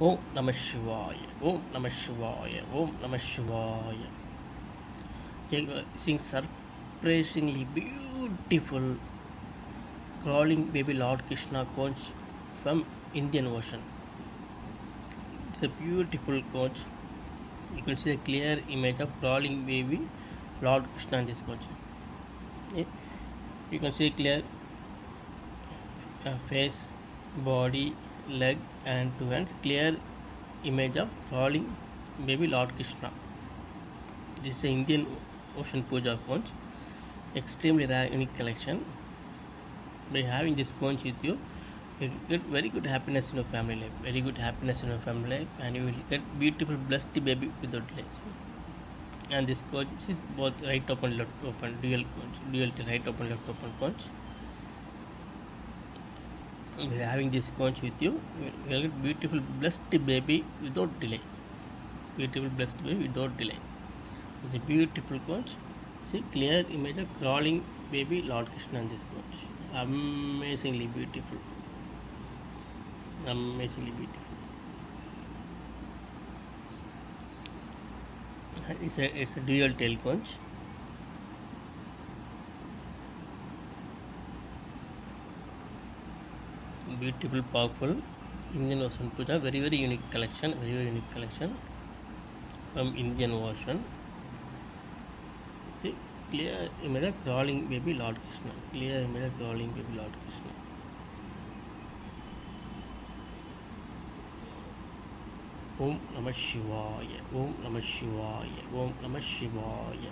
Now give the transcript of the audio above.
Om Namah Shivaya. Om Namah Shivaya. Om Namah Shivaya. Sing surprisingly beautiful crawling baby Lord Krishna conch from Indian Ocean. It's a beautiful conch. You can see a clear image of crawling baby Lord Krishna in this conch. Yeah, you can see clear face, body, leg, and two hands. Clear image of crawling baby Lord Krishna. This is an Indian Ocean puja conch. Extremely rare, unique collection. By having this conch with you, you will get very good happiness in your family life. Very good happiness in your family life, and you will get beautiful, blessed baby without delays. And this conch is both right open, left open, dual conch, dual right open, left open conch. By having this conch with you, you will get beautiful, blessed baby without delay. Beautiful, blessed baby without delay. It's a beautiful conch. See clear image of crawling baby Lord Krishna in this conch. Amazingly beautiful. Amazingly beautiful. It's a dual tail conch. Beautiful, powerful Indian Ocean puja. Very very unique collection. Very very unique collection from Indian Ocean. See clear image of crawling baby Lord Krishna. Clear image of crawling baby Lord Krishna. Om Namah Shivaya. Om Namah Shivaya. Om Namah Shivaya.